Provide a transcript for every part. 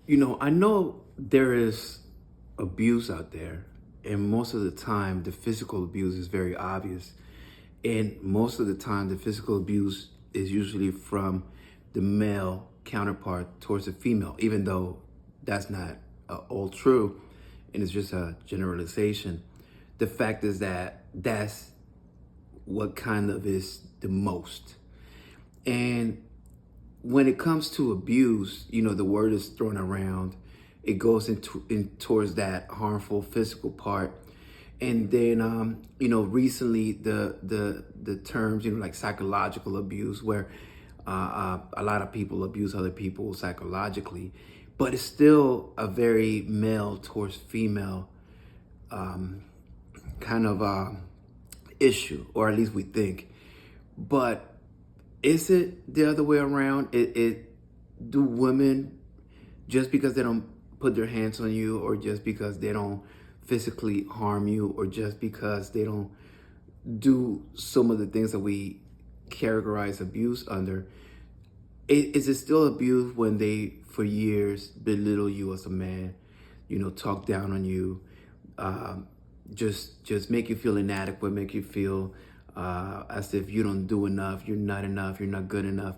I know there is abuse out there, and most of the time, the physical abuse is very obvious. And most of the time, the physical abuse is usually from the male counterpart towards the female, even though that's not all true, and it's just a generalization. The fact is that that's what kind of is the most. And when it comes to abuse, the word is thrown around. It goes in towards that harmful physical part, and then recently the terms like psychological abuse, where a lot of people abuse other people psychologically, but it's still a very male towards female kind of issue, or at least we think. But is it the other way around? Do women, just because they don't put their hands on you, or just because they don't physically harm you, or just because they don't do some of the things that we categorize abuse under, is it still abuse when they for years belittle you as a man, talk down on you, just make you feel inadequate, make you feel as if you don't do enough, you're not good enough,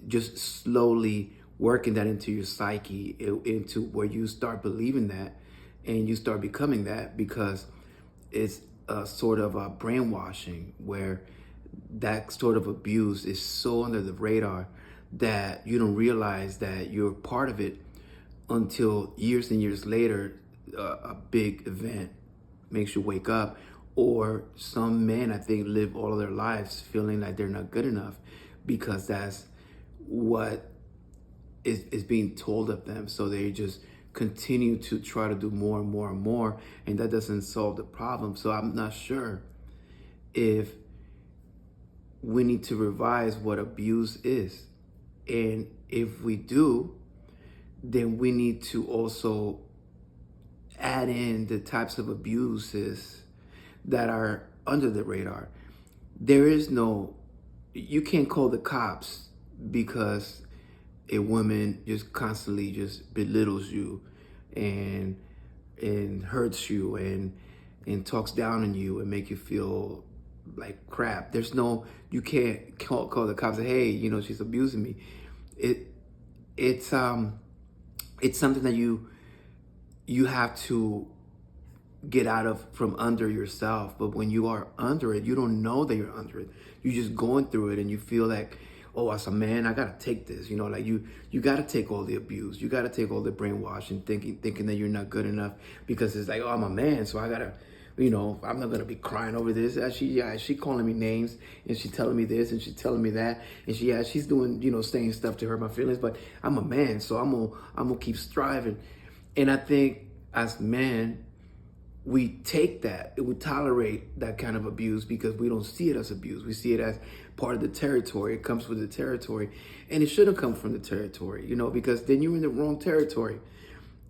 just slowly working that into your psyche, into where you start believing that, and you start becoming that, because it's a sort of a brainwashing, where that sort of abuse is so under the radar that you don't realize that you're part of it until years and years later, a big event makes you wake up. Or some men, I think, live all of their lives feeling like they're not good enough, because that's what is being told of them. So they just continue to try to do more and more and more, and that doesn't solve the problem. So I'm not sure if we need to revise what abuse is. And if we do, then we need to also add in the types of abuses that are under the radar. You can't call the cops because a woman just constantly just belittles you and hurts you and talks down on you and make you feel like crap. You can't call the cops and say, hey, she's abusing me. It's something that you have to get out of from under yourself. But when you are under it, you don't know that you're under it. You're just going through it, and you feel like, oh, as a man, I gotta take this. Like you gotta take all the abuse. You gotta take all the brainwashing, thinking that you're not good enough, because it's like, oh, I'm a man, so I gotta, I'm not gonna be crying over this. She calling me names, and she telling me this, and she telling me that, and she's doing, saying stuff to hurt my feelings. But I'm a man, so I'm gonna keep striving. And I think as men, we take that, we tolerate that kind of abuse because we don't see it as abuse. We see it as part of the territory. It comes with the territory, and it shouldn't come from the territory, because then you're in the wrong territory.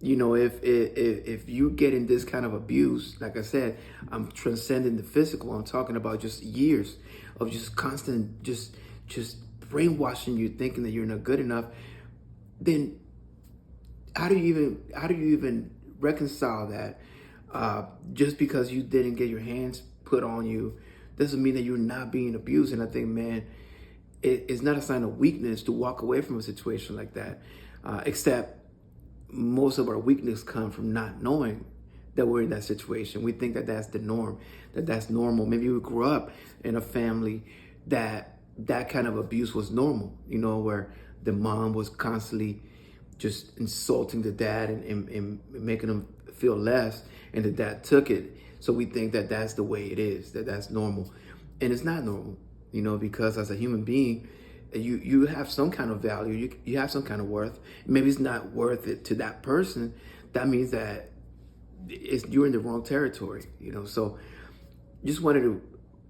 If you get in this kind of abuse, like I said, I'm transcending the physical. I'm talking about just years of just constant, just brainwashing you, thinking that you're not good enough. Then how do you even reconcile that? Just because you didn't get your hands put on you doesn't mean that you're not being abused. And I think, man, it's not a sign of weakness to walk away from a situation like that, except most of our weakness come from not knowing that we're in that situation. We think that that's the norm, that's normal. Maybe we grew up in a family that kind of abuse was normal, where the mom was constantly just insulting the dad and making him feel less, and the dad took it. So we think that that's the way it is, that's normal. And it's not normal, because as a human being, you have some kind of value, you have some kind of worth. Maybe it's not worth it to that person. That means that you're in the wrong territory, So just wanted to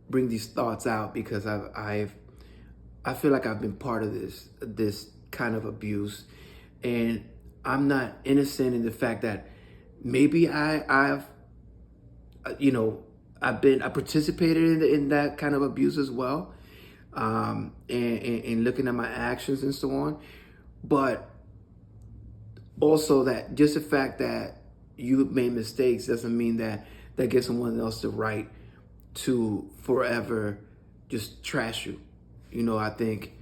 bring these thoughts out, because I feel like I've been part of this kind of abuse, and I'm not innocent in the fact that maybe I participated in that kind of abuse as well, and looking at my actions and so on. But also that just the fact that you made mistakes doesn't mean that that gives someone else the right to forever just trash you. I think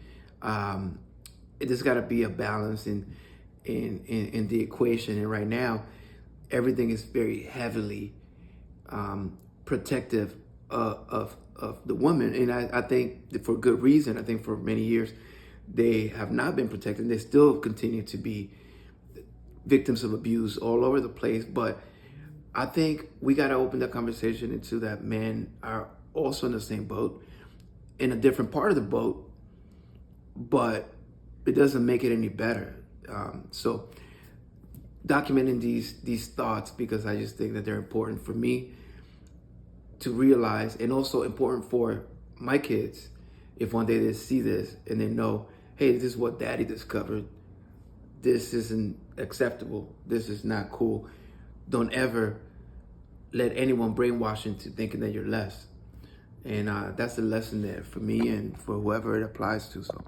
there's got to be a balance in the equation. And right now, everything is very heavily protective of the woman, and I think for good reason. I think for many years they have not been protected. They still continue to be victims of abuse all over the place. But I think we got to open that conversation into that men are also in the same boat, in a different part of the boat, but it doesn't make it any better. So documenting these thoughts, because I just think that they're important for me to realize, and also important for my kids, if one day they see this and they know, hey, this is what daddy discovered. This isn't acceptable. This is not cool. Don't ever let anyone brainwash into thinking that you're less. And that's the lesson there for me and for whoever it applies to. So.